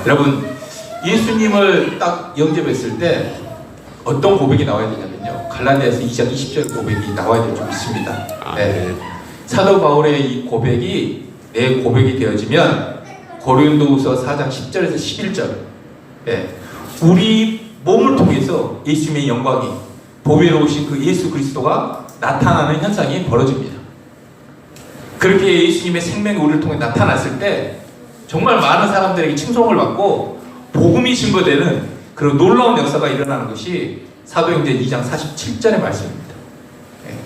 여러분, 예수님을 딱 영접했을 때 어떤 고백이 나와야 되냐면요, 갈라디아서 2장 20절 고백이 나와야 될 줄 믿습니다. 네. 사도 바울의 이 고백이 내 고백이 되어지면 고린도후서 4장 10절에서 11절, 네. 우리 몸을 통해서 예수님의 영광이, 보배로우신 그 예수 그리스도가 나타나는 현상이 벌어집니다. 그렇게 예수님의 생명이 우리를 통해 나타났을 때 정말 많은 사람들에게 칭송을 받고 복음이 증거되는 그런 놀라운 역사가 일어나는 것이 사도행전 2장 47절의 말씀입니다. 네.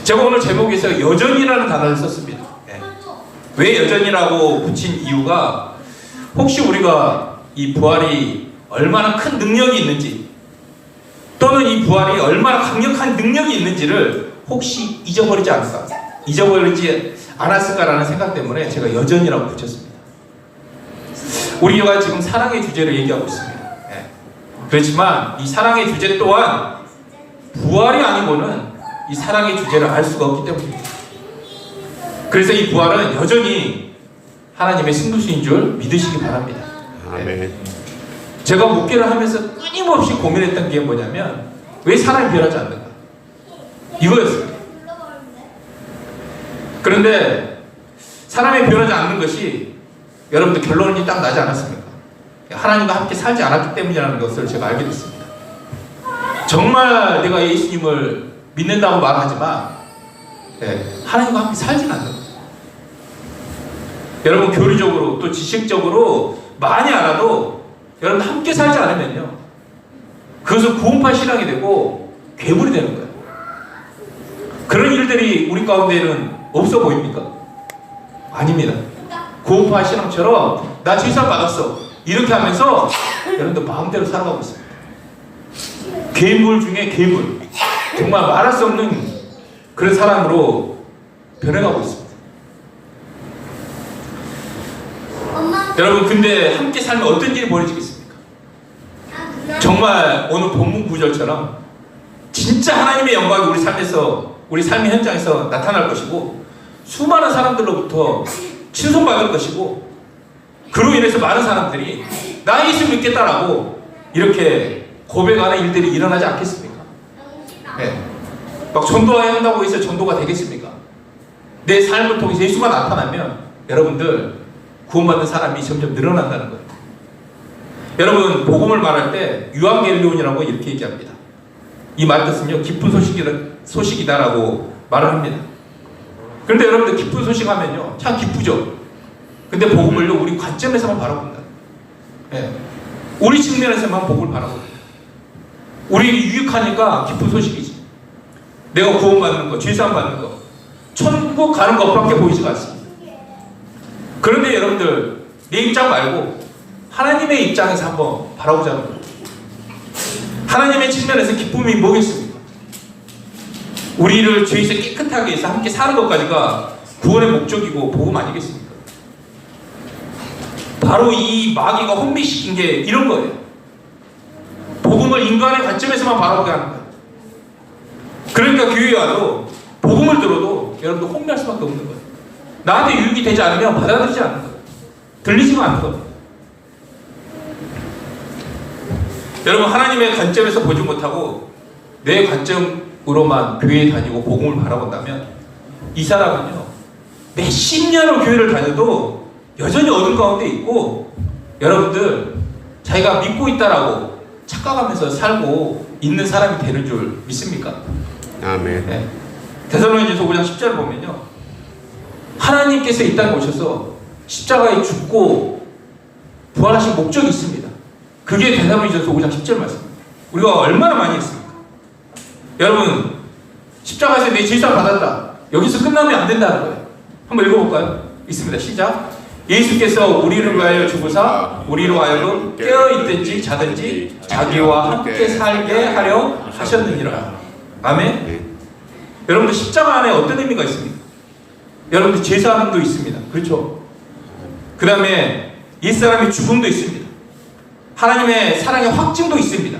제가 오늘 제목에서 여전이라는 단어를 썼습니다. 네. 왜 여전이라고 붙인 이유가, 혹시 우리가 이 부활이 얼마나 큰 능력이 있는지, 또는 이 부활이 얼마나 강력한 능력이 있는지를 혹시 잊어버리지 않았을까라는 생각 때문에 제가 여전이라고 붙였습니다. 우리가 지금 사랑의 주제를 얘기하고 있습니다. 네. 그렇지만 이 사랑의 주제 또한 부활이 아니고는 이 사랑의 주제를 알 수가 없기 때문입니다. 그래서 이 부활은 여전히 하나님의 승부수인 줄 믿으시기 바랍니다. 네. 제가 목회를 하면서 끊임없이 고민했던 게 뭐냐면, 왜 사람이 변하지 않는가, 이거였어요. 그런데 사람이 변하지 않는 것이, 여러분들 결론이 딱 나지 않았습니까? 하나님과 함께 살지 않았기 때문이라는 것을 제가 알게 됐습니다. 정말 내가 예수님을 믿는다고 말하지만 하나님과 함께 살지는 않는 거예요. 여러분, 교리적으로 또 지식적으로 많이 알아도 여러분 함께 살지 않으면요, 그것은 구원파 신앙이 되고 괴물이 되는 거예요. 그런 일들이 우리 가운데는 없어 보입니까? 아닙니다. 구원파 신앙처럼 나 죄사 받았어 이렇게 하면서 여러분들 마음대로 살아가고 있습니다. 괴물 중에 괴물, 정말 말할 수 없는 그런 사람으로 변해가고 있습니다. 여러분, 근데 함께 살면 어떤 일이 벌어지겠습니까? 정말 오늘 본문 구절처럼 진짜 하나님의 영광이 우리 삶에서, 우리 삶의 현장에서 나타날 것이고, 수많은 사람들로부터 칭송받을 것이고, 그로 인해서 많은 사람들이 나 예수 믿겠다라고 이렇게 고백하는 일들이 일어나지 않겠습니까? 네. 막 전도해야 한다고 해서 전도가 되겠습니까? 내 삶을 통해서 예수가 나타나면 여러분들 구원받는 사람이 점점 늘어난다는 거예요. 여러분, 복음을 말할 때 유앙겔리온이라고 이렇게 얘기합니다. 이 말 뜻은요, 기쁜 소식이다라고 말을 합니다. 그런데 여러분들, 기쁜 소식 하면요 참 기쁘죠. 근데 복음을요, 우리 관점에서만 바라본다. 네. 우리 측면에서만 복음을 바라봅니다. 우리에게 유익하니까 기쁜 소식이지. 내가 구원받는 거, 죄사함 받는 거, 천국 가는 것밖에 보이지가 않습니다. 그런데 여러분들, 내 입장 말고 하나님의 입장에서 한번 바라보자는 거예요. 하나님의 측면에서 기쁨이 뭐겠습니까? 우리를 죄에서 깨끗하게 해서 함께 사는 것까지가 구원의 목적이고 복음 아니겠습니까? 바로 이 마귀가 혼미시킨 게 이런 거예요. 복음을 인간의 관점에서만 바라보게 하는 거예요. 그러니까 교회에 와도 복음을 들어도 여러분들 혼미할 수밖에 없는 거예요. 나한테 유익이 되지 않으면 받아들이지 않는 거예요. 들리지가 않는 거예요. 여러분, 하나님의 관점에서 보지 못하고 내 관점으로만 교회에 다니고 복음을 바라본다면 이 사람은요, 몇십 년을 교회를 다녀도 여전히 어둠 가운데 있고, 여러분들 자기가 믿고 있다라고 착각하면서 살고 있는 사람이 되는 줄 믿습니까? 아멘. 네. 데살로니가전서 5장 10절을 보면요, 하나님께서 이 땅에 오셔서 십자가에 죽고 부활하신 목적이 있습니다. 그게 데살로니가전서 5장 10절 말씀입니다. 우리가 얼마나 많이 했습니까? 여러분, 십자가에서 내 죄사 받았다, 여기서 끝나면 안 된다는 거예요. 한번 읽어볼까요? 있습니다. 시작. 예수께서 우리를 위하여 죽으사 우리로 하여금 깨어있든지 자든지 자기와 함께 살게 하려 하셨느니라. 아멘. 네. 여러분들, 십자가 안에 어떤 의미가 있습니까? 여러분들, 제사함도 있습니다. 그렇죠? 그 다음에 옛사람의 죽음도 있습니다. 하나님의 사랑의 확증도 있습니다.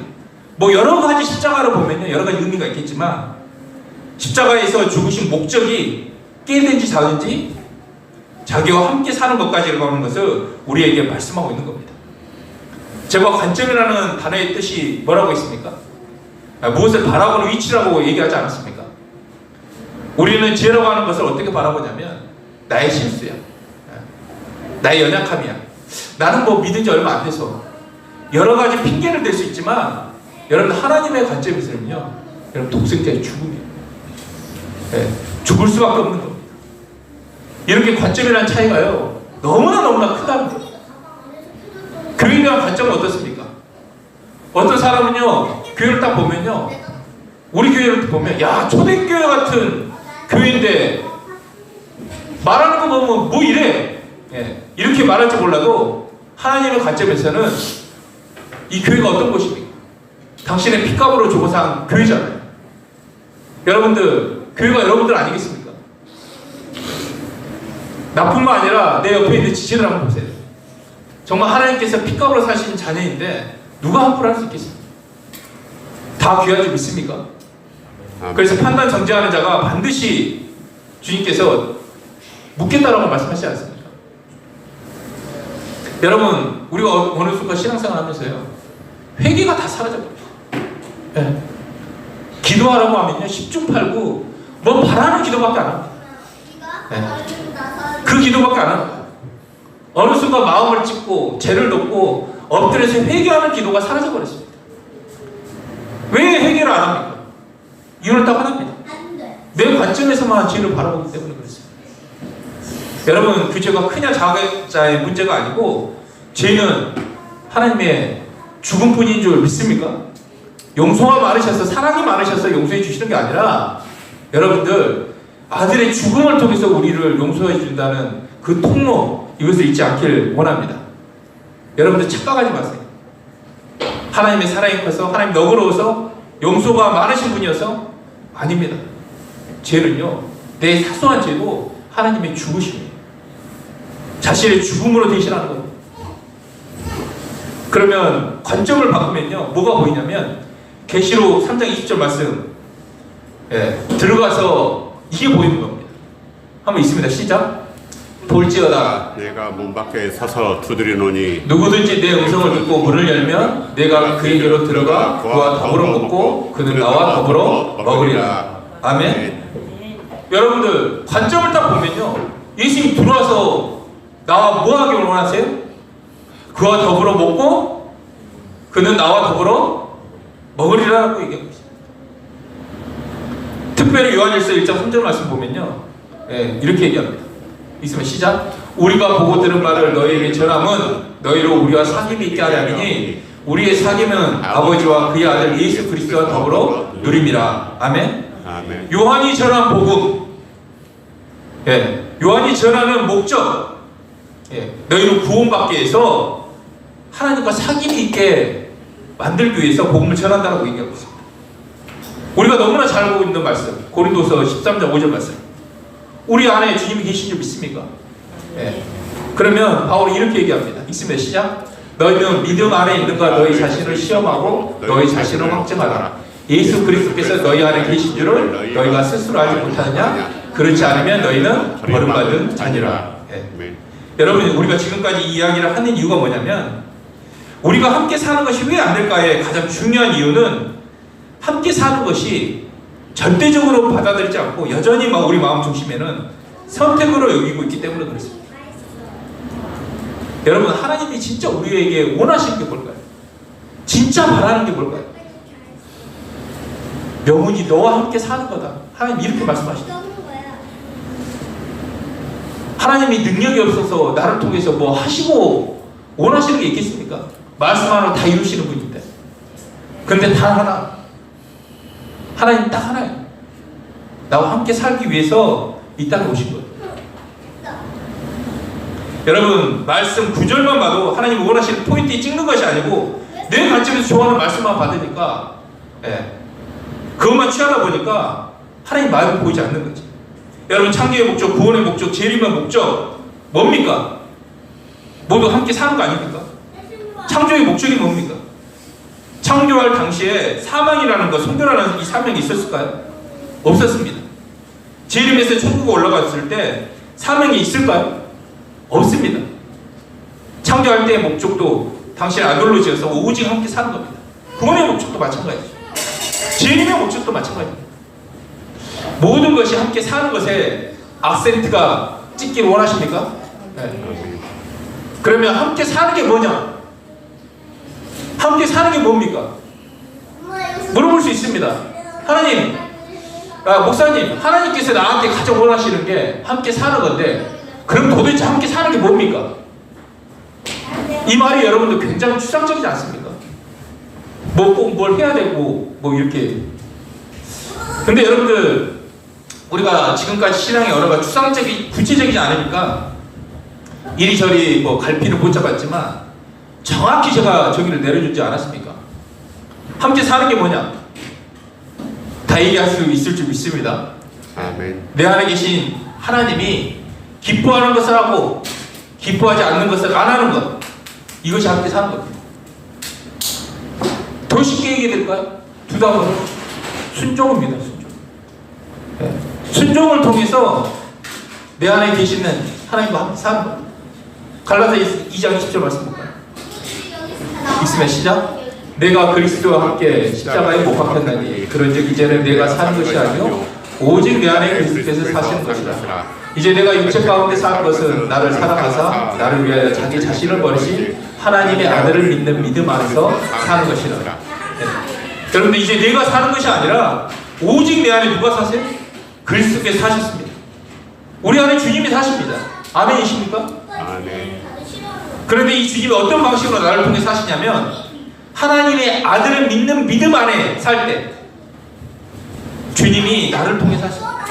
뭐 여러 가지 십자가를 보면요, 여러 가지 의미가 있겠지만, 십자가에서 죽으신 목적이 깨든지 자든지 자기와 함께 사는 것까지라고 하는 것을 우리에게 말씀하고 있는 겁니다. 제가 관점이라는 단어의 뜻이 뭐라고 있습니까? 무엇을 바라보는 위치라고 얘기하지 않았습니까? 우리는 죄라고 하는 것을 어떻게 바라보냐면 나의 실수야, 나의 연약함이야, 나는 뭐 믿은 지 얼마 안 돼서, 여러 가지 핑계를 댈 수 있지만 여러분 하나님의 관점에서는요, 여러분 독생자의 죽음이에요. 죽을 수밖에 없는 겁니다. 이렇게 관점이라는 차이가요 너무나 크다는 거예요. 교회에 대한 관점은 어떻습니까? 어떤 사람은요 교회를 딱 보면요, 우리 교회를 보면 야 초대교회 같은 교회인데 말하는 거 보면 뭐 이래, 이렇게 말할지 몰라도 하나님의 관점에서는 이 교회가 어떤 곳입니까? 당신의 피값으로 주고 산 교회잖아요. 여러분들 교회가 여러분들 아니겠습니까? 나뿐만 아니라 내 옆에 있는 지체들 한번 보세요. 정말 하나님께서 피값으로 사신 자녀인데 누가 함부로 할 수 있겠습니까? 다 귀한 줄 믿습니까? 그래서 판단 정죄하는 자가 반드시 주님께서 묻겠다라고 말씀하시지 않습니까? 여러분 우리가 어느 순간 신앙생활 하면서요 회개가 다 사라져버려요. 기도하라고 하면요 10중 8구 뭐 바라는 기도밖에 안 합니다. 그 기도밖에 안 합니다. 어느 순간 마음을 찢고 죄를 덮고 엎드려서 회개하는 기도가 사라져버렸습니다. 왜 회개를 안 합니까? 이유는 딱 하나입니다. 내 관점에서만 죄를 바라보기 때문에 그렇습니다. 여러분 그 죄가 크냐 작자의 문제가 아니고 죄는 하나님의 죽음뿐인 줄 믿습니까? 용서가 많으셔서 사랑이 많으셔서 용서해 주시는 게 아니라 여러분들 아들의 죽음을 통해서 우리를 용서해 준다는 그 통로, 이것을 잊지 않길 원합니다. 여러분들 착각하지 마세요. 하나님의 사랑이 커서 하나님 너그러워서 용서가 많으신 분이어서 아닙니다. 죄는요 내 사소한 죄도 하나님의 죽으심이에요. 자신의 죽음으로 대신하는 겁니다. 그러면 관점을 바꾸면요 뭐가 보이냐면 계시록 3장 20절 말씀 들어가서 이게 보이는 겁니다. 한번 있습니다. 시작. 볼지어다 내가 문 밖에 서서 두드리노니 누구든지 내 음성을 듣고 문을 열면 내가 그에게로 들어가 그와 더불어 먹고 그는 나와 더불어 먹으리라. 아멘. 여러분들 관점을 딱 보면요 예수님이 들어와서 나와 뭐 하길 원하세요? 그와 더불어 먹고 그는 나와 더불어 먹으리라고 얘기하고 있어요. 특별히 요한일서 1장 3절 말씀 보면요 이렇게 얘기합니다. 있으면 시작. 우리가 보고 들은 말을 너희에게 전함은 너희로 우리와 사귐이 있게 하려 함이니 우리의 사귐은 아버지와 그의 아들 예수 그리스도와 더불어 누림이라. 아멘. 아멘. 요한이 전한 복음, 요한이 전하는 목적, 너희로 구원받게 해서 하나님과 사귐이 있게 만들기 위해서 복음을 전한다고 얘기하고 있습니다. 우리가 너무나 잘 알고 있는 말씀, 고린도서 13장 5절 말씀. 우리 안에 주님이 계신 줄 믿습니까? 그러면 바울이 이렇게 얘기합니다. 있습니다. 시작. 너희는 믿음 안에 있는가 너희 자신을 시험하고 너희 자신을 확증하라. 예수 그리스도께서 너희 안에 계신 줄을 너희가 스스로 알지 못하느냐? 그렇지 않으면 너희는 버림받은 자니라. 여러분 우리가 지금까지 이 이야기를 하는 이유가 뭐냐면 우리가 함께 사는 것이 왜 안 될까의 가장 중요한 이유는 함께 사는 것이 절대적으로 받아들이지 않고 여전히 우리 마음 중심에는 선택으로 여기고 있기 때문에 그렇습니다. 여러분 하나님이 진짜 우리에게 원하시는 게 뭘까요? 진짜 바라는 게 뭘까요? 명운이 너와 함께 사는 거다. 하나님 이렇게 말씀하시죠. 하나님이 능력이 없어서 나를 통해서 뭐 하시고 원하시는 게 있겠습니까? 말씀 하나로 다 이루시는 분인데. 근데 단 하나, 하나님 딱 하나예요. 나와 함께 살기 위해서 이 땅에 오신 거예요. 여러분 말씀 9절만 봐도 하나님이 원하시는 포인트에 찍는 것이 아니고 내 관점에서 좋아하는 말씀만 받으니까 그것만 취하다 보니까 하나님 마음이 보이지 않는 거지. 여러분 창조의 목적, 구원의 목적, 재림의 목적 뭡니까? 모두 함께 사는 거 아닙니까? 창조의 목적이 뭡니까? 창조할 당시에 사망이라는 것, 성결하는 이 사명이 있었을까요? 없었습니다. 재림에서 천국에 올라갔을 때 사명이 있을까요? 없습니다. 창조할 때의 목적도 당신의 아들로 지어서 오직 함께 사는 겁니다. 부모님의 목적도 마찬가지죠. 주님의 목적도 마찬가지입니다. 모든 것이 함께 사는 것에 악센트가 찍기를 원하십니까? 네. 그러면 함께 사는 게 뭐냐? 함께 사는 게 뭡니까? 물어볼 수 있습니다. 하나님, 목사님, 하나님께서 나한테 가장 원하시는 게 함께 사는 건데, 그럼 도대체 함께 사는 게 뭡니까? 이 말이 여러분들 굉장히 추상적이지 않습니까? 뭐 꼭 뭘 해야 되고 뭐 이렇게. 근데 여러분들, 우리가 지금까지 신앙의 언어가 추상적이 구체적이지 않으니까 이리저리 뭐 갈피를 못 잡았지만 정확히 제가 저기를 내려주지 않았습니까? 함께 사는 게 뭐냐? 다 얘기할 수 있을 줄 믿습니다. 아멘. 내 안에 계신 하나님이 기뻐하는 것을 하고 기뻐하지 않는 것을 안 하는 것, 이것이 함께 사는 겁니다. 더 쉽게 얘기될까요? 두 단어로 순종입니다. 순종. 네. 순종을 통해서 내 안에 계시는 하나님과 함께 사는 겁니다. 갈라디아서 2장 20절 말씀 볼까요? 읽으면 시작. 내가 그리스도와 함께 십자가에 못 박혔나니 그런즉 이제는 내가 사는 것이 아니요 오직 내 안에 그리스도께서 사시는 것이라. 이제 내가 육체 가운데 사는 것은 나를 사랑하사 나를 위하여 자기 자신을 버리신 하나님의 아들을 믿는 믿음 안에서 사는 것이라. 네. 여러분들, 이제 내가 사는 것이 아니라 오직 내 안에 누가 사세요? 그리스도께서 사셨습니다. 우리 안에 주님이 사십니다. 아멘이십니까? 아멘. 그런데 이 주님이 어떤 방식으로 나를 통해 사시냐면, 하나님의 아들을 믿는 믿음 안에 살 때 주님이 나를 통해 사십니다.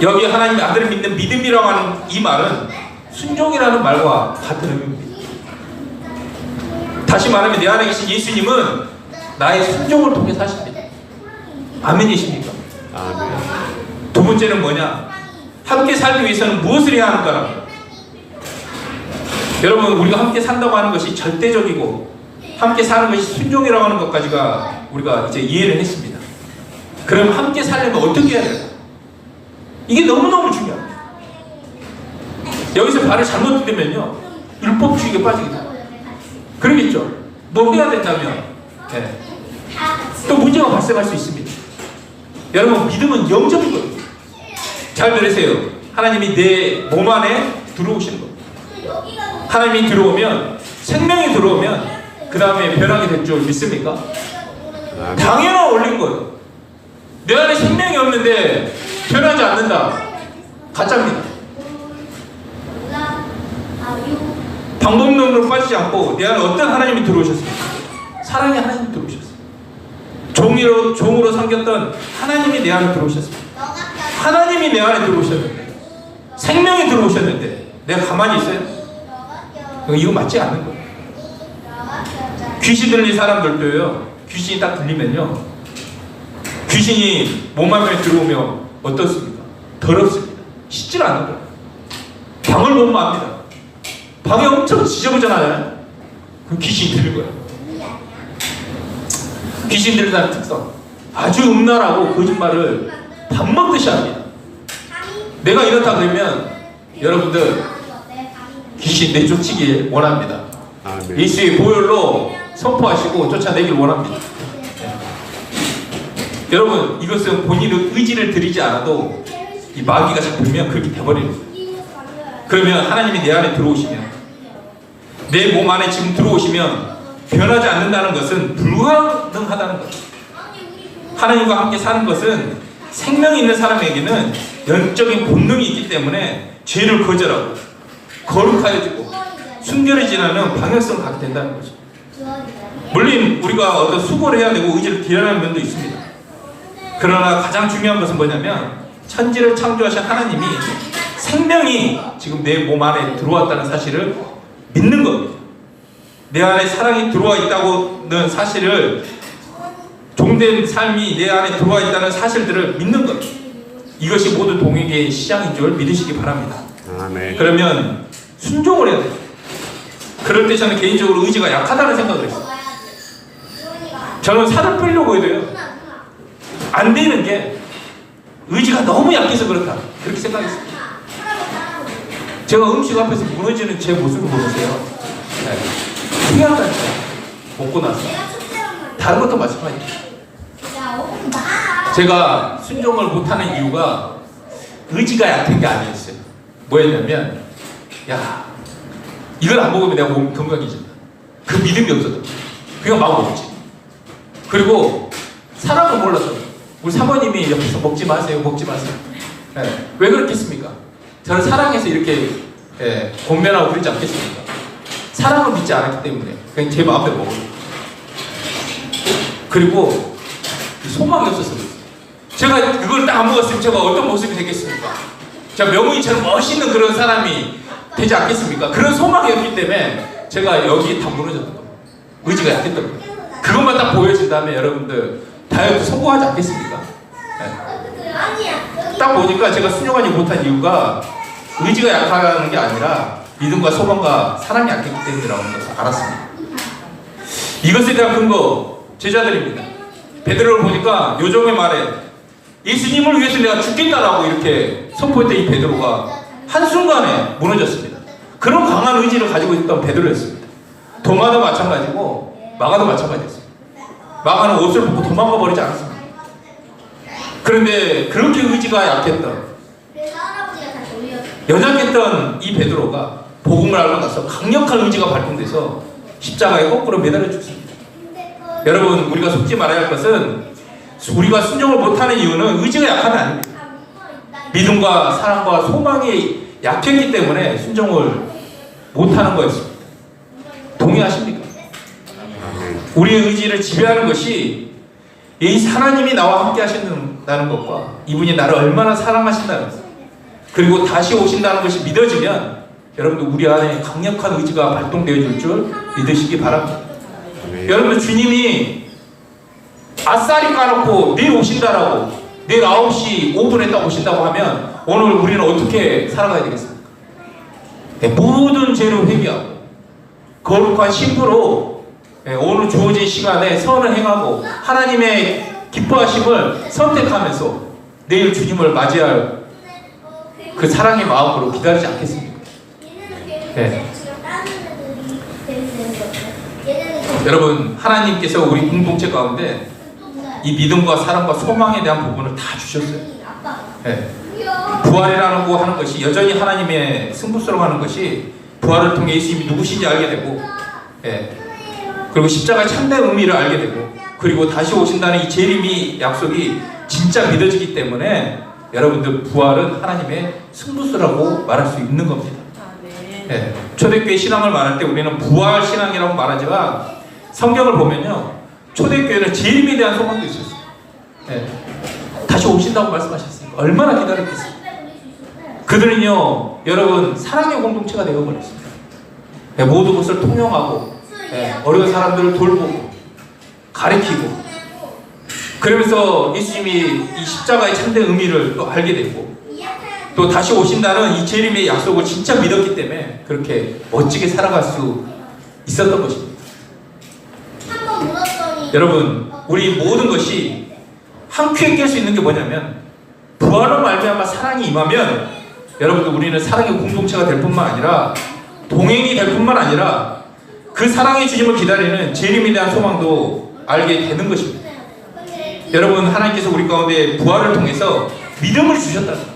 여기 하나님의 아들을 믿는 믿음이라고 하는 이 말은 순종이라는 말과 같은 의미입니다. 다시 말하면 내 안에 계신 예수님은 나의 순종을 통해 사십니다. 아멘이십니까? 아멘. 두 번째는 뭐냐? 함께 살기 위해서는 무엇을 해야 하는가랍니다. 여러분, 우리가 함께 산다고 하는 것이 절대적이고 함께 사는 것이 순종이라고 하는 것까지가 우리가 이제 이해를 했습니다. 그럼 함께 살려면 어떻게 해야 될까? 이게 너무너무 중요합니다. 여기서 발을 잘못 들면요, 율법주의에 빠지게 됩니다. 그러겠죠? 뭐 해야 된다면, 네, 또 문제가 발생할 수 있습니다. 여러분, 믿음은 영적인 거예요. 잘 들으세요. 하나님이 내 몸 안에 들어오시는 겁니다. 하나님이 들어오면, 생명이 들어오면 그 다음에 변하게 될 줄 믿습니까? 당연한 원리인 거예요. 내 안에 생명이 없는데 변하지 않는다. 가짜입니다. 방법론으로 빠지지 않고 내 안에 어떤 하나님이 들어오셨습니까? 사랑의 하나님이 들어오셨어요. 종으로 삼겼던 하나님이 내 안에 들어오셨습니다. 하나님이 내 안에 들어오셨는데, 생명이 들어오셨는데 내가 가만히 있어요? 이거 맞지 않는 거예요. 귀신 들린 사람들도요, 귀신이 딱 들리면요, 귀신이 몸 안에 들어오면 어떻습니까? 더럽습니다. 씻질 않는 거예요. 방을 못 맙니다. 방이 엄청 지저분하잖아요. 그럼 귀신이 들린 거예요. 귀신 들린 사람 특성, 아주 음란하고 거짓말을 밥 먹듯이 합니다. 내가 이렇다 그러면 여러분들 귀신 내쫓기를 원합니다. 아멘. 예수의 보혈로 선포하시고 쫓아내길 원합니다. 네. 여러분, 이것은 본인의 의지를 들이지 않아도 이 마귀가 잡히면 그렇게 돼버리는 거예요. 그러면 하나님이 내 안에 들어오시면, 내 몸 안에 지금 들어오시면 변하지 않는다는 것은 불가능하다는 거예요. 하나님과 함께 사는 것은 생명이 있는 사람에게는 영적인 본능이 있기 때문에 죄를 거절하고 거룩하여지고 순결해지는 방향성을 갖게 된다는 거죠. 물론 우리가 어떤 수고를 해야 되고 의지를 기하는 면도 있습니다. 그러나 가장 중요한 것은 뭐냐면, 천지를 창조하신 하나님이 생명이 지금 내 몸 안에 들어왔다는 사실을 믿는 겁니다. 내 안에 사랑이 들어와 있다는 사실을, 종된 삶이 내 안에 들어와 있다는 사실들을 믿는 겁니다. 이것이 모든 동행의 시작인 줄 믿으시기 바랍니다. 아멘. 그러면 순종을 해야 돼요. 그럴 때 저는 개인적으로 의지가 약하다는 생각을 했어요. 저는 살을 빼려고 해도요, 안 되는 게 의지가 너무 약해서 그렇다, 그렇게 생각했습니다. 제가 음식 앞에서 무너지는 제 모습을 보세요. 네. 먹고 나서 다른 것도 마찬가지예요. 제가 순종을 못하는 이유가 의지가 약한 게 아니었어요. 뭐였냐면, 야, 이걸 안 먹으면 내가 몸 건강해진다. 그 믿음이 없었던 거예요. 그냥 막 먹지. 그리고 사람은 몰라서 우리 사모님이 옆에서 먹지 마세요, 먹지 마세요. 예, 왜 그렇겠습니까? 저는 사랑해서 이렇게 권면하고 그러지 않겠습니까? 사랑을 믿지 않았기 때문에 그냥 제 마음대로 먹어요. 그리고 소망이 없어서 그래요. 제가 그걸 딱 안 먹었으면 제가 어떤 모습이 되겠습니까? 제가 명훈이처럼 멋있는 그런 사람이 되지 않겠습니까? 그런 소망이 없기 때문에 제가 여기 다 무너졌던 거예요. 의지가 약했던 거예요. 그것만 딱 보여준 다음에 여러분들 다이어트 성공하지 않겠습니까? 네. 딱 보니까 제가 순종하지 못한 이유가 의지가 약하다는 게 아니라 믿음과 소망과 사랑이 약했기 때문이라는 것을 알았습니다. 이것에 대한 근거 제자들입니다. 베드로를 보니까 요정의 말에 예수님을 위해서 내가 죽겠다라고 이렇게 선포했던 이 베드로가 한순간에 무너졌습니다. 그런 강한 의지를 가지고 있던 베드로였습니다. 도마도 마찬가지고 마가도 마찬가지였습니다. 마가는 옷을 벗고 도망가 버리지 않았습니다. 그런데 그렇게 의지가 약했던 연약했던 이 베드로가 복음을 알고 나서 강력한 의지가 발동돼서 십자가에 거꾸로 매달려 죽습니다. 여러분, 우리가 속지 말아야 할 것은 우리가 순종을 못하는 이유는 의지가 약함이 아닙니다. 믿음과 사랑과 소망이 약했기 때문에 순종을 못하는 거였습니다. 동의하십니까? 우리의 의지를 지배하는 것이 이 하나님이 나와 함께 하신다는 것과 이분이 나를 얼마나 사랑하신다는 것, 그리고 다시 오신다는 것이 믿어지면 여러분들 우리 안에 강력한 의지가 발동되어질 줄 믿으시기 바랍니다. 여러분들 주님이 아싸리 까놓고 내일 오신다라고, 내일 9시 5분에 딱 오신다고 하면 오늘 우리는 어떻게 살아가야 되겠습니까? 모든 죄를 회개하고 거룩한 신부로 오늘 주어진 시간에 선을 행하고 하나님의 기뻐하심을 선택하면서 내일 주님을 맞이할 그 사랑의 마음으로 기다리지 않겠습니까? 네. 여러분, 하나님께서 우리 공동체 가운데 이 믿음과 사랑과 소망에 대한 부분을 다 주셨어요. 네. 부활이라는 거 하는 것이 여전히 하나님의 승부수로 하는 것이 부활을 통해 예수님이 누구신지 알게 되고, 네. 그리고 십자가의 참된 의미를 알게 되고, 그리고 다시 오신다는 이 재림이 약속이 진짜 믿어지기 때문에 여러분들 부활은 하나님의 승부수라고 말할 수 있는 겁니다. 네. 초대교회 신앙을 말할 때 우리는 부활 신앙이라고 말하지만 성경을 보면요, 초대교회는 재림에 대한 소망도 있었어요. 네. 다시 오신다고 말씀하셨습니다. 얼마나 기다렸겠습니까? 그들은요, 여러분, 사랑의 공동체가 되어버렸습니다. 네, 모든 것을 통용하고, 네, 어려운 사람들을 돌보고 가르치고, 그러면서 예수님이 이 십자가의 참된 의미를 또 알게 되고, 또 다시 오신다는 이 재림의 약속을 진짜 믿었기 때문에 그렇게 멋지게 살아갈 수 있었던 것입니다. 여러분, 우리 모든 것이 한 큐에 낄 수 있는 게 뭐냐면, 부활로 말미암아 사랑이 임하면 여러분들 우리는 사랑의 공동체가 될 뿐만 아니라 동행이 될 뿐만 아니라 그 사랑의 주님을 기다리는 재림에 대한 소망도 알게 되는 것입니다. 여러분, 하나님께서 우리 가운데 부활을 통해서 믿음을 주셨다.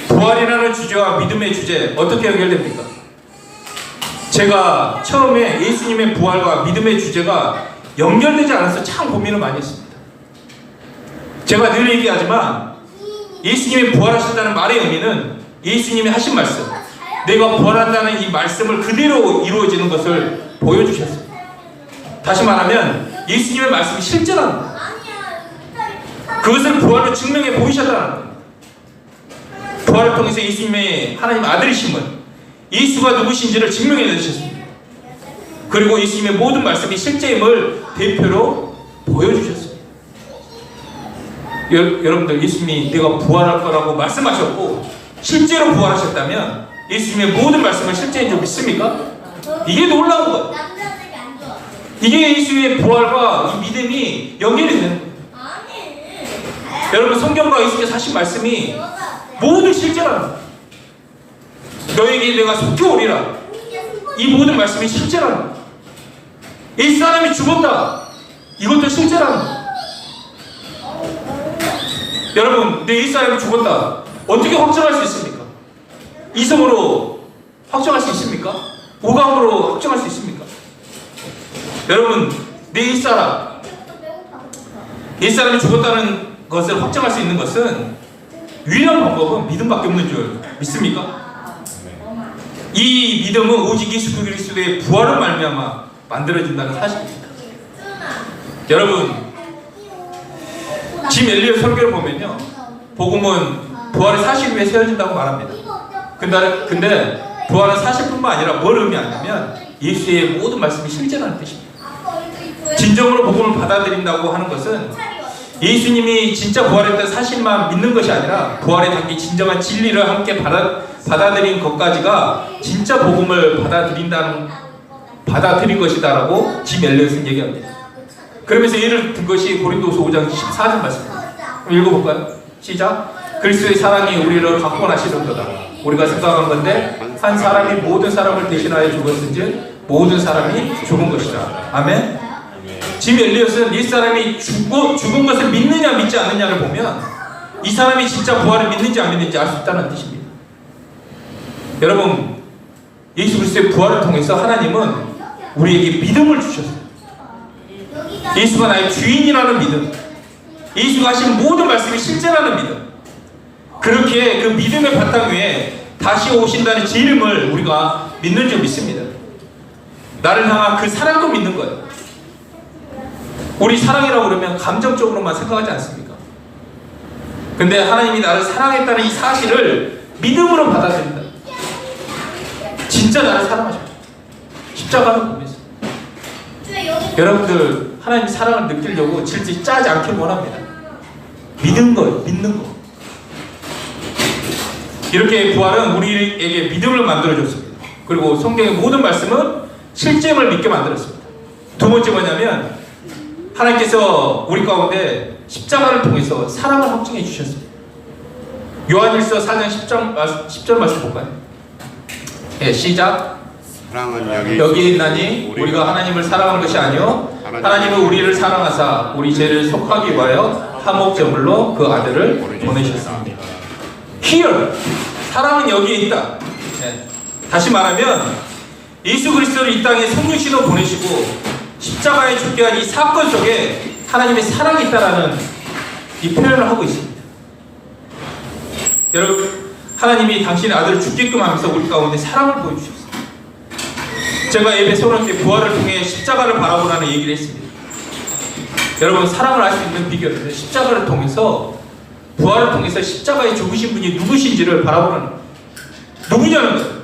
부활이라는 주제와 믿음의 주제 어떻게 연결됩니까? 제가 처음에 예수님의 부활과 믿음의 주제가 연결되지 않아서 참 고민을 많이 했습니다. 제가 늘 얘기하지만 예수님이 부활하신다는 말의 의미는 예수님이 하신 말씀, 내가 부활한다는 이 말씀을 그대로 이루어지는 것을 보여주셨습니다. 다시 말하면 예수님의 말씀이 실제라는 거예요. 그것을 부활로 증명해 보이셨다는 겁니다. 부활을 통해서 예수님의 하나님 아들이심을, 예수가 누구신지를 증명해 주셨습니다. 그리고 예수님의 모든 말씀이 실제임을 대표로 보여주셨습니다. 여러분들, 예수님이 내가 부활할 거라고 말씀하셨고 실제로 부활하셨다면 예수님의 모든 말씀을 실제인 줄 믿습니까? 이게 놀라운 거예요. 이게 예수의 부활과 이 믿음이 연결이 되는 거예요. 여러분, 성경과 예수께서 하신 말씀이 모두 실제라는 거예요. 너에게 내가 속히 오리라, 이 모든 말씀이 실제라는 거예요. 이 사람이 죽었다. 이것도 실제라는 거예요. 여러분, 이 사람이 죽었다. 어떻게 확정할 수 있습니까? 이성으로 확정할 수 있습니까? 오감으로 확정할 수 있습니까? 여러분, 이 사람이 죽었다는 것을 확정할 수 있는 것은 유일한 방법은 믿음밖에 없는 줄 믿습니까? 이 믿음은 오직 예수 그리스도의 부활을 말미암아 만들어진다는 사실입니다. 여러분, 짐 엘리엇 설교를 보면요, 복음은 부활의 사실 위에 세워진다고 말합니다. 근데 부활은 사실뿐만 아니라 뭘 의미하냐면 예수의 모든 말씀이 실제라는 뜻입니다. 진정으로 복음을 받아들인다고 하는 것은 예수님이 진짜 부활했다는 사실만 믿는 것이 아니라 부활에 담긴 진정한 진리를 함께 받아들인 것까지가 진짜 복음을 받아들인 것이다라고 짐 엘리엇은 얘기합니다. 그러면서 예를 든 것이 고린도서 5장 14절 말씀입니다. 읽어볼까요? 시작. 그리스도의 사랑이 우리를 강권하시는도다. 우리가 생각한 건데 한 사람이 모든 사람을 대신하여 죽었은지 모든 사람이 죽은 것이다. 아멘. 짐 엘리엇은 이 사람이 죽은 것을 믿느냐 믿지 않느냐를 보면 이 사람이 진짜 부활을 믿는지 안 믿는지 알 수 있다는 뜻입니다. 여러분, 예수 그리스도의 부활을 통해서 하나님은 우리에게 믿음을 주셨어요. 예수가 나의 주인이라는 믿음, 예수가 하신 모든 말씀이 실제라는 믿음, 그렇게 그 믿음의 바탕 위에 다시 오신다는 진림을 우리가 믿는 줄 믿습니다. 나를 향한 그 사랑도 믿는 거예요. 우리 사랑이라고 그러면 감정적으로만 생각하지 않습니까? 근데 하나님이 나를 사랑했다는 이 사실을 믿음으로 받아들인다. 진짜 나를 사랑하십니다. 십자가를 보면서. 여러분들 하나님 사랑을 느끼려고 질질 짜지 않길 원합니다. 믿는 거예요. 믿는 거. 이렇게 부활은 우리에게 믿음을 만들어줬습니다. 그리고 성경의 모든 말씀은 실제임을 믿게 만들었습니다. 두 번째 뭐냐면 하나님께서 우리 가운데 십자가를 통해서 사랑을 확증해 주셨습니다. 요한일서 4장 10절 말씀 볼까요? 네, 시작. 사랑은 여기 있나니 우리가 하나님을 사랑한 것이 아니요 하나님은 우리를 사랑하사 우리 죄를 속하기 위하여 화목제물로 그 아들을 보내셨습니다. Here, 사랑은 여기에 있다. 네. 다시 말하면 예수 그리스도를 이 땅에 성육신으로 보내시고 십자가에 죽게 한 이 사건 속에 하나님의 사랑이 있다라는 이 표현을 하고 있습니다. 여러분, 하나님이 당신의 아들을 죽게끔 하면서 우리 가운데 사랑을 보여주셨습니다. 제가 예배 소론 때 부활을 통해 십자가를 바라보라는 얘기를 했습니다. 여러분, 사랑을 알 수 있는 비결은 십자가를 통해서, 부활을 통해서 십자가에 죽으신 분이 누구신지를 바라보라는 거예요. 누구냐는 거예요.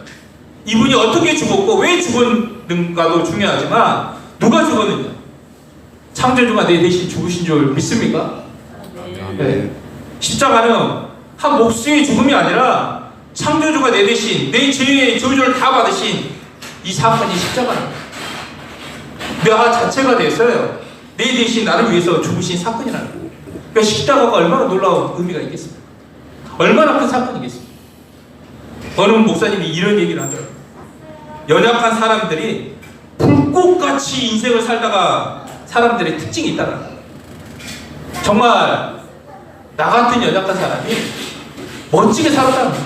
이분이 어떻게 죽었고 왜 죽었는가도 중요하지만 누가 죽었느냐? 창조주가 내 대신 죽으신 줄 믿습니까? 네. 십자가는 한 목수의 죽음이 아니라 창조주가 내 대신 내 죄의 저주를 다 받으신 이 사건이 십자가입니다. 나 자체가 됐어요. 내 대신 나를 위해서 죽으신 사건이라는 거예요. 그러니까 십자가가 얼마나 놀라운 의미가 있겠습니까? 얼마나 큰 사건이겠습니까? 어느 목사님이 이런 얘기를 하더라고요. 연약한 사람들이 불꽃같이 인생을 살다가 사람들의 특징이 있다는 거예요. 정말 나 같은 연약한 사람이 멋지게 살았다는 거예요.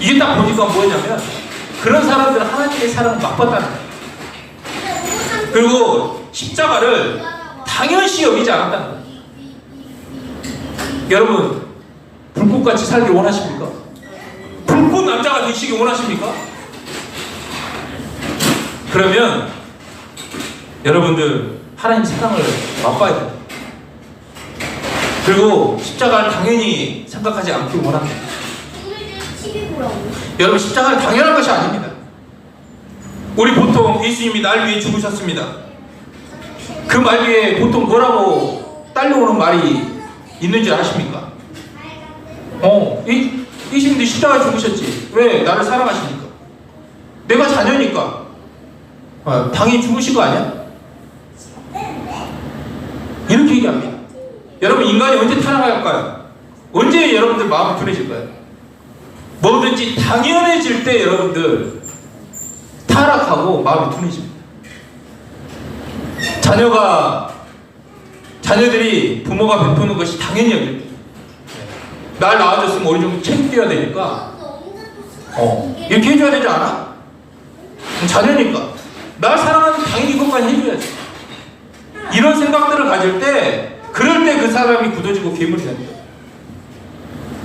이게 딱 보니까 뭐냐면 그런 사람들은 하나님의 사랑을 맛봤다는 거예요. 그리고 십자가를 당연시 여기지 않았다는 거예요. 여러분, 불꽃같이 살길 원하십니까? 불꽃 남자가 되시길 원하십니까? 그러면 여러분들 하나님 사랑을 맛봐야 돼요. 그리고 십자가를 당연히 생각하지 않길 원합니다. 여러분, 십자가는 당연한 것이 아닙니다. 우리 보통 예수님이 날 위해 죽으셨습니다. 그 말 위에 보통 뭐라고 딸려오는 말이 있는지 아십니까? 예수님도 십자가에 죽으셨지. 왜? 나를 사랑하시니까. 내가 자녀니까. 당연히 죽으신 거 아니야? 이렇게 얘기합니다. 여러분, 인간이 언제 타락할까요? 언제 여러분들 마음이 둔해질까요? 뭐든지 당연해질 때 여러분들 타락하고 마음이 둔해집니다. 자녀들이 부모가 베푸는 것이 당연히 여길 때. 날 낳아줬으면 우리 좀 책임져야 되니까 이렇게 해줘야 되지 않아? 자녀니까 날 사랑하는 당연히 이것까지 해줘야지. 이런 생각들을 가질 때 그럴 때 그 사람이 굳어지고 괴물이 됩니다.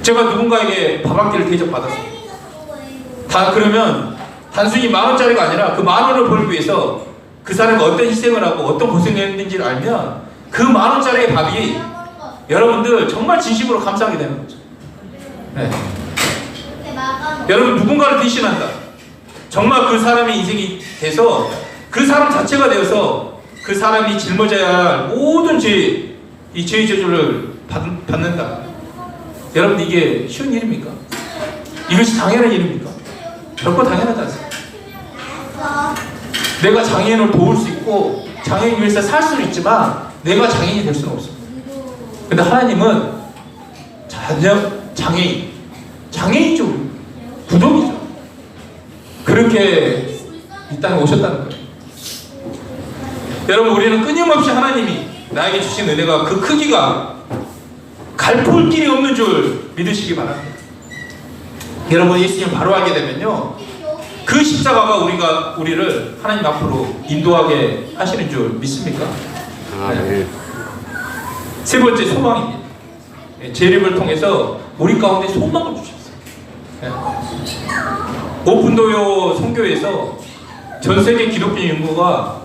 제가 누군가에게 밥 한 끼를 대접받았어요. 그러면 단순히 10,000원짜리가 아니라 그 10,000원을 벌기 위해서 그 사람이 어떤 희생을 하고 어떤 고생을 했는지를 알면 그 10,000원짜리의 밥이 여러분들 정말 진심으로 감사하게 되는 거죠. 네. 여러분 누군가를 대신한다. 정말 그 사람의 인생이 돼서 그 사람 자체가 되어서 그 사람이 짊어져야 할 모든 이 죄의 저주를 받는다. 여러분 이게 쉬운 일입니까? 이것이 당연한 일입니까? 결코 당연하지 않습니다. 내가 장애인을 도울 수 있고 장애인 위해서 살 수는 있지만 내가 장애인이 될 수는 없습니다. 근데 하나님은 장애인이죠. 부족이죠. 그렇게 이 땅에 오셨다는 거예요. 여러분 우리는 끊임없이 하나님이 나에게 주신 은혜가 그 크기가 갈볼 길이 없는 줄 믿으시기 바랍니다. 여러분 예수님 바로 하게 되면요 그 십자가가 우리를 하나님 앞으로 인도하게 하시는 줄 믿습니까? 네. 세 번째 소망입니다. 재림을 통해서 우리 가운데 소망을 주셨어요. 오픈도요 선교에서 전 세계 기독교 인구가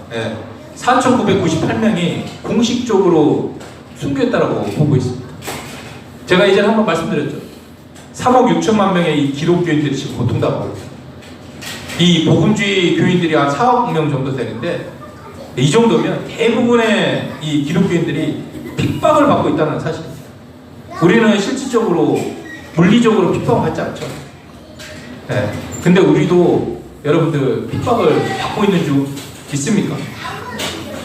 4,998명이 공식적으로 순교했다라고 보고 있습니다. 제가 이전에 한번 말씀드렸죠. 3억 6천만 명의 이 기독교인들이 지금 고통당하고 있어요. 이 복음주의 교인들이 한 4억 명 정도 되는데 이 정도면 대부분의 이 기독교인들이 핍박을 받고 있다는 사실입니다. 우리는 실질적으로 물리적으로 핍박을 받지 않죠. 근데 우리도 여러분들 핍박을 받고 있는 줄 믿습니까?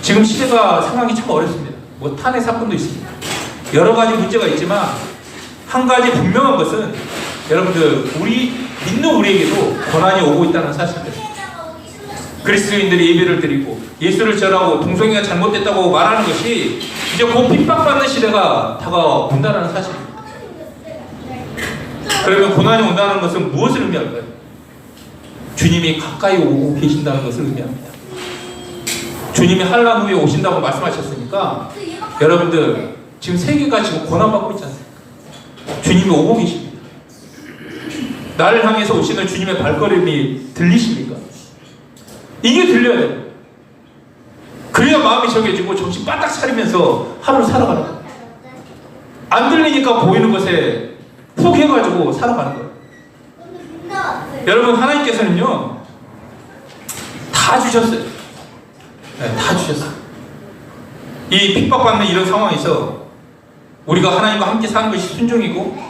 지금 시대가 상황이 참 어렵습니다. 뭐 탄핵 사건도 있습니다. 여러 가지 문제가 있지만 한 가지 분명한 것은 여러분들 믿는 우리에게도 고난이 오고 있다는 사실입니다. 그리스도인들이 예배를 드리고 예수를 전하고 동성애가 잘못됐다고 말하는 것이 이제 곧 핍박받는 시대가 다가온다는 사실입니다. 그러면 고난이 온다는 것은 무엇을 의미할까요? 주님이 가까이 오고 계신다는 것을 의미합니다. 주님이 환난 후에 오신다고 말씀하셨으니까 여러분들 지금 세계가 지금 고난받고 있지 않습니까? 주님이 오고 계십니다. 나를 향해서 오시는 주님의 발걸음이 들리십니까? 이게 들려야 돼요. 그래야 마음이 정해지고 정신 바짝 차리면서 하루를 살아가는 거예요. 안 들리니까 보이는 것에 푹 해가지고 살아가는 거예요. 여러분 하나님께서는요 다 주셨어요. 다 주셨어요. 이 핍박받는 이런 상황에서 우리가 하나님과 함께 사는 것이 순종이고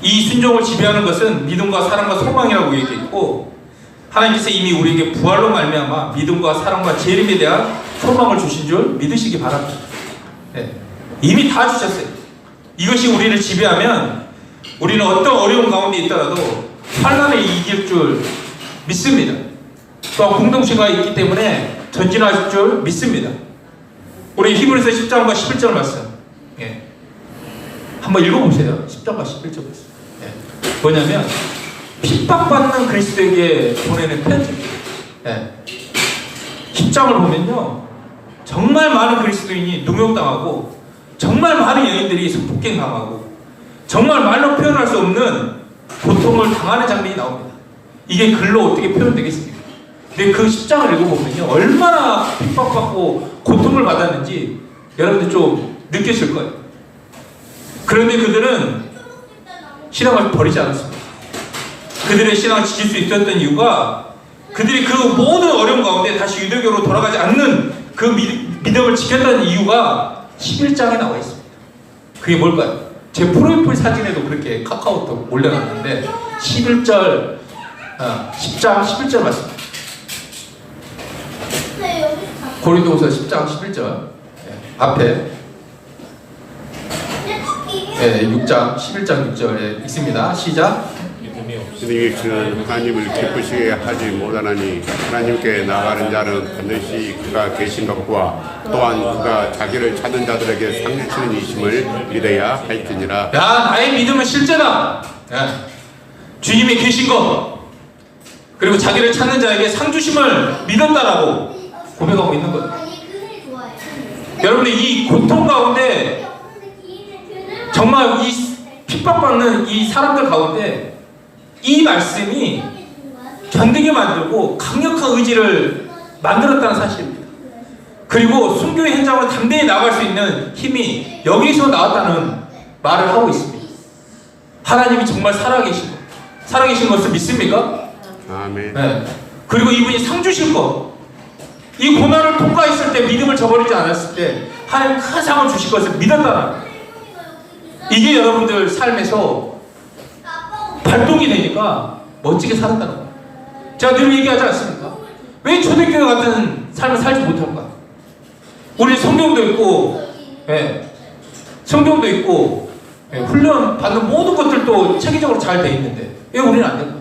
이 순종을 지배하는 것은 믿음과 사랑과 소망이라고 얘기했고 하나님께서 이미 우리에게 부활로 말미암아 믿음과 사랑과 재림에 대한 소망을 주신 줄 믿으시기 바랍니다. 이미 다 주셨어요. 이것이 우리를 지배하면 우리는 어떤 어려운 가운데 있더라도 환난을 이길 줄 믿습니다. 또한 공동체가 있기 때문에 전진하실 줄 믿습니다. 우리 히브리서 10장과 11절 말씀 한번 읽어보세요. 10장과 11절 말씀. 뭐냐면 핍박받는 그리스도에게 보내는 편지입니다. 10장을 보면요 정말 많은 그리스도인이 누명당하고 정말 많은 여인들이 성폭행당하고 정말 말로 표현할 수 없는 고통을 당하는 장면이 나옵니다. 이게 글로 어떻게 표현되겠습니까? 근데 그 10장을 읽어보면요 얼마나 핍박받고 고통을 받았는지 여러분들 좀 느끼실 거예요. 그런데 그들은 신앙을 버리지 않았습니다. 그들의 신앙을 지킬 수 있었던 이유가 그들이 그 모든 어려움 가운데 다시 유대교로 돌아가지 않는 그 믿음을 지켰다는 이유가 11장에 나와 있습니다. 그게 뭘까요? 제 프로필 사진에도 그렇게 카카오톡 올려놨는데 10장 11절 말씀. 고린도후서 10장 11절 앞에 6장 11장 6절에 있습니다. 시작. 믿음이 없이 이것은 하나님을 기쁘시게 하지 못하나니 하나님께 나가는 자는 반드시 그가 계신 것과 또한 그가 자기를 찾는 자들에게 상 주시는 이심을 믿어야 할지니라. 야, 나의 믿음은 실제다. 야, 주님이 계신 것, 그리고 자기를 찾는 자에게 상 주심을 믿었다라고 고백하고 있는 거예요. 여러분들 이 고통 가운데 정말 이 핍박받는 이 사람들 가운데 이 말씀이 견디게 만들고 강력한 의지를 만들었다는 사실입니다. 그리고 순교의 현장으로 담대히 나갈 수 있는 힘이 여기서 나왔다는 말을 하고 있습니다. 하나님이 정말 살아계신 것을 믿습니까? 아멘. 네. 그리고 이분이 상 주실 것, 이 고난을 통과했을 때, 믿음을 저버리지 않았을 때 하나님 큰 상을 주실 것을 믿었다는, 이게 여러분들 삶에서 발동이 되니까 멋지게 살았다는 거예요. 제가 늘 얘기하지 않습니까? 왜 초대교회 같은 삶을 살지 못할까? 우리 성경도 있고, 성경도 있고, 훈련 받는 모든 것들도 체계적으로 잘 돼 있는데 왜 우리는 안 될까?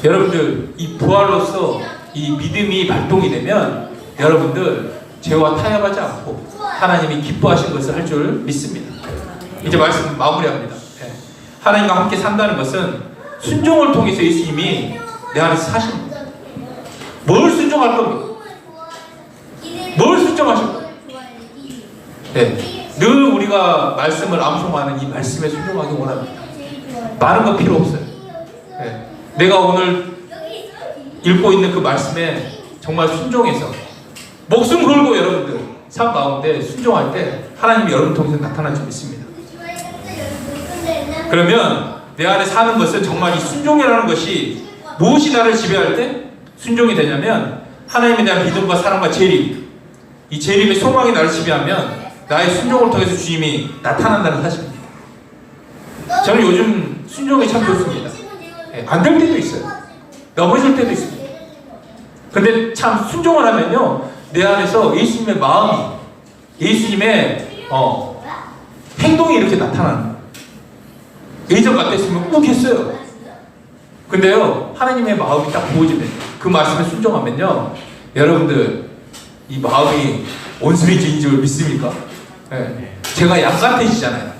여러분들 이 부활로서 이 믿음이 발동이 되면 여러분들 죄와 타협하지 않고 하나님이 기뻐하신 것을 할 줄 믿습니다. 이제 말씀 마무리합니다. 하나님과 함께 산다는 것은 순종을 통해서 예수님이 내 안에서 사십니다. 뭘 순종할 겁니까? 뭘 순종하실 겁니까? 늘 우리가 말씀을 암송하는 이 말씀에 순종하기 원합니다. 많은 거 필요 없어요. 내가 오늘 읽고 있는 그 말씀에 정말 순종해서 목숨 걸고 여러분들 삶 가운데 순종할 때 하나님이 여러분 통해서 나타날 줄 믿습니다. 그러면 내 안에 사는 것은 정말 이 순종이라는 것이 무엇이 나를 지배할 때 순종이 되냐면 하나님에 대한 믿음과 사랑과 재림, 이 재림의 소망이 나를 지배하면 나의 순종을 통해서 주님이 나타난다는 사실입니다. 저는 요즘 순종이 참 좋습니다. 안 될 때도 있어요. 넘어질 때도 있습니다. 근데 참 순종을 하면요, 내 안에서 예수님의 마음이, 예수님의 행동이 이렇게 나타나는 거예요. 예전 같았으면 욱 했어요. 근데요, 하나님의 마음이 딱 부어지면, 그 말씀에 순종하면요, 여러분들 이 마음이 온수리지인 줄 믿습니까? 제가 양 같으시잖아요.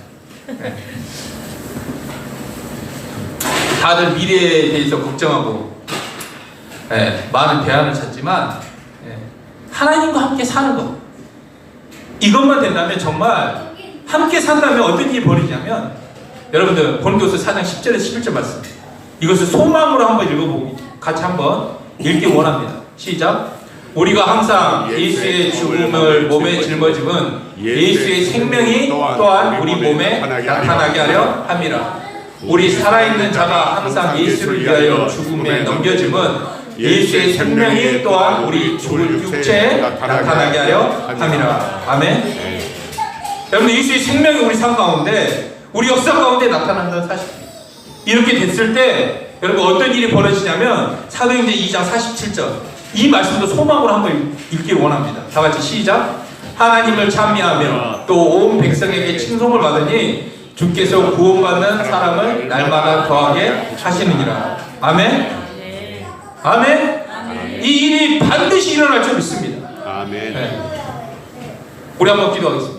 다들 미래에 대해서 걱정하고 많은 대안을 찾지만 하나님과 함께 사는 것, 이것만 된다면, 정말 함께 산다면 어떤 일이 벌어지냐면, 여러분들 고린도서 4장 10절에서 11절 말씀, 이것을 소망으로 한번 읽어보고 같이 한번 읽기 원합니다. 시작. 우리가 항상 예수의 죽음을 몸에 짊어짐은 예수의 생명이 또한 우리 몸에 나타나게 하려 함이라. 우리 살아있는 자가 항상 예수를 위하여 죽음에 넘겨짐은 예수의 생명이 또한 우리 죽은 육체에 나타나게 하려 함이라. 아멘. 여러분, 예수의 생명이 우리 삶 가운데, 우리 역사 가운데 나타난다는 사실입니다. 이렇게 됐을 때 여러분 어떤 일이 벌어지냐면, 사도행전 2장 47절, 이 말씀도 소망으로 한번 읽기 원합니다. 다 같이 시작. 하나님을 찬미하며 또 온 백성에게 칭송을 받으니 주께서 구원받는 사람을 날마다 더하게 하시느니라. 아멘. 아멘. 이 일이 반드시 일어날 줄 믿습니다. 아멘. 우리 한번 기도하겠습니다.